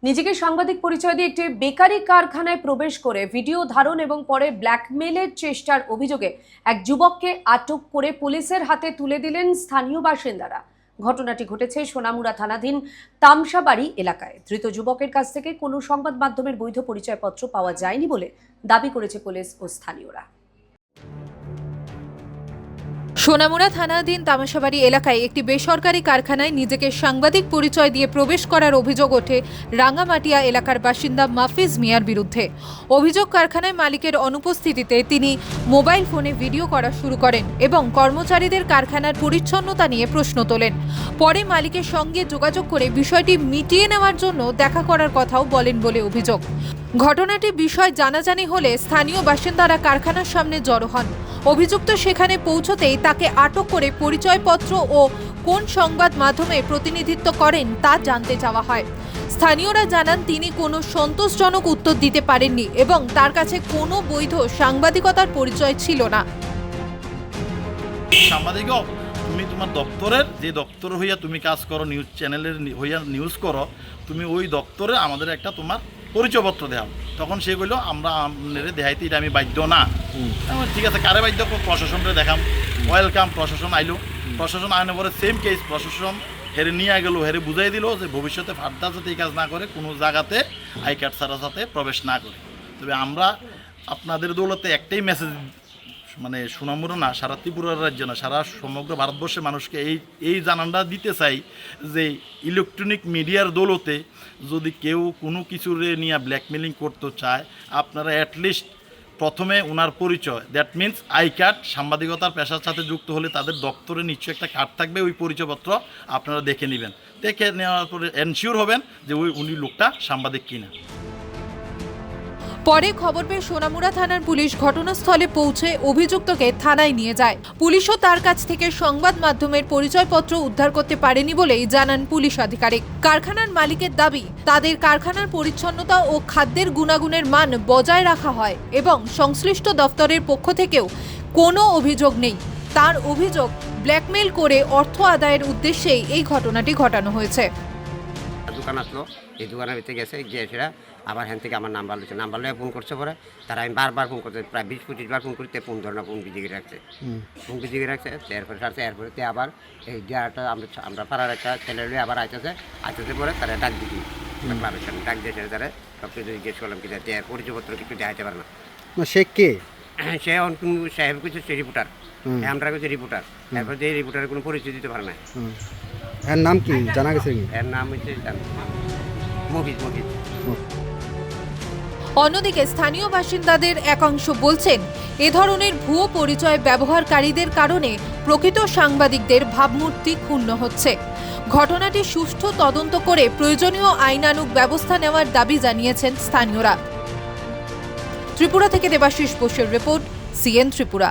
নিজেকে সাংবাদিক পরিচয় দিয়ে একটি বেকারি কারখানায় প্রবেশ করে ভিডিও ধারণ এবং পরে ব্ল্যাকমেলের চেষ্টার অভিযোগে এক যুবককে আটক করে পুলিশের হাতে তুলে দিলেন স্থানীয় বাসিন্দারা। ঘটনাটি ঘটেছে সোনামুড়া থানাধীন তামসাবাড়ি এলাকায়। ধৃত যুবকের কাছ থেকে কোনো সংবাদ মাধ্যমের বৈধ পরিচয়পত্র পাওয়া যায়নি বলে দাবি করেছে পুলিশ ও স্থানীয়রা। সোনামুড়া থানাধীন তামসাবাড়ি এলাকায় একটি বেসরকারি কারখানায় নিজেকে সাংবাদিক পরিচয় দিয়ে প্রবেশ করার অভিযোগ ওঠে রাঙ্গামাটিয়া এলাকার বাসিন্দা মাফিজ মিয়ার বিরুদ্ধে। অভিযোগ, কারখানায় মালিকের অনুপস্থিতিতে তিনি মোবাইল ফোনে ভিডিও করা শুরু করেন এবং কর্মচারীদের কারখানার পরিচ্ছন্নতা নিয়ে প্রশ্ন তোলেন। পরে মালিকের সঙ্গে যোগাযোগ করে বিষয়টি মিটিয়ে নেওয়ার জন্য দেখা করার কথাও বলেন বলে অভিযোগ। ঘটনাটি বিষয় জানাজানি হলে স্থানীয় বাসিন্দারা কারখানার সামনে জড়ো হন। অভিযুক্ত সেখানে পৌঁছতেই তাকে আটক করে পরিচয়পত্র ও কোন সংবাদ মাধ্যমে প্রতিনিধিত্ব করেন তা জানতে চাওয়া হয়। স্থানীয়রা জানান তিনি কোনো সন্তোষজনক উত্তর দিতে পারেননি এবং তার কাছে কোনো বৈধ সাংবাদিকতার পরিচয় ছিল না। সাংবাদিক তুমি তোমার দপ্তরের যে দপ্তর হইয়া তুমি কাজ করো, নিউজ চ্যানেলের হইয়া নিউজ করো, তুমি ওই দপ্তরে আমাদের একটা তোমার পরিচয়পত্র দেওয়া। তখন সে বললো আমরা আপনার দেখাইতে এটা আমি বাধ্য না। ঠিক আছে, কারে বাধ্য? প্রশাসনরে দেখাম। ওয়েলকাম, প্রশাসন আইলো। প্রশাসন আইনের পরে সেম কেস, প্রশাসন হেরে নিয়ে গেলো, হেরে বুঝাই দিল যে ভবিষ্যতে ফার্দার যাতে এই কাজ না করে, কোনো জায়গাতে আই কার্ড ছাড়া যাতে প্রবেশ না করে। তবে আমরা আপনাদের দৌলতে একটাই মেসেজ, মানে সোনামুড়া না, সারা ত্রিপুরার রাজ্য না, সারা সমগ্র ভারতবর্ষের মানুষকে এই জানানটা দিতে চাই যে ইলেকট্রনিক মিডিয়ার দৌলতে যদি কেউ কোনো কিছুর নিয়ে ব্ল্যাকমেলিং করতে চায়, আপনারা অ্যাটলিস্ট প্রথমে ওনার পরিচয়, দ্যাট মিন্স আই কার্ড, সাংবাদিকতার পেশার সাথে যুক্ত হলে তাদের দপ্তরে নিশ্চয়ই একটা কার্ড থাকবে, ওই পরিচয়পত্র আপনারা দেখে নেবেন। দেখে নেওয়ার পরে এনশিওর হবেন যে উনি লোকটা সাংবাদিক কিনা। পরে খবর পেয়ে সোনামুড়া থানার পুলিশ ঘটনাস্থলে পৌঁছে অভিযুক্তকে থানায় নিয়ে যায়। পুলিশও তার কাছ থেকে সংবাদ মাধ্যমের পরিচয়পত্র উদ্ধার করতে পারেনি বলেই জানান পুলিশ আধিকারিক। কারখানার মালিকের দাবি, তাদের কারখানার পরিচ্ছন্নতা ও খাদ্যের গুণাগুণের মান বজায় রাখা হয় এবং সংশ্লিষ্ট দফতরের পক্ষ থেকেও কোনো অভিযোগ নেই। তার অভিযোগ, ব্ল্যাকমেল করে অর্থ আদায়ের উদ্দেশ্যেই এই ঘটনাটি ঘটানো হয়েছে। দোকান আসলো, এই দোকানের ভিতরে গেছে, গিয়ে সেটা আবার হ্যান থেকে আমার নাম্বার লইছে, নাম্বার লয়ে ফোন করছে। পরে তারা আমি বারবার ফোন করতে, প্রায় 20-25 বার ফোন করতে ফোন ধরে না, ফোন বিজিকে রাখছে, ফোন বিজিকে রাখছে। এরপরে সারছে, এরপরে আবার এই জায়গাটা আমরা পাড়ার একটা ছেলে লয়ে আবার আইতেছে পরে তারা ডাক দিবি ক্লাবের সামনে ডাক দিয়েছে। তারা সব কিছু জিজ্ঞেস করলাম কি পরিচয়পত্র কিছু দেখাইতে পারে না। সে কে? সে সাহেব কিছু সে রিপোর্টার, আমরা কিছু রিপোর্টার। এরপর যে রিপোর্টারের কোনো পরিচয় দিতে পারে না। এর নাম কি জানা গেছে? এর নাম হচ্ছে মফিজ। অন্যদিকে স্থানীয় বাসিন্দাদের একাংশ বলছেন, এ ধরনের ভুয়ো পরিচয় ব্যবহারকারীদের কারণে প্রকৃত সাংবাদিকদের ভাবমূর্তি ক্ষুণ্ণ হচ্ছে। ঘটনাটি সুষ্ঠু তদন্ত করে প্রয়োজনীয় আইনানুগ ব্যবস্থা নেওয়ার দাবি জানিয়েছেন স্থানীয়রা। ত্রিপুরা থেকে দেবাশিস বোসের রিপোর্ট, সিএন ত্রিপুরা।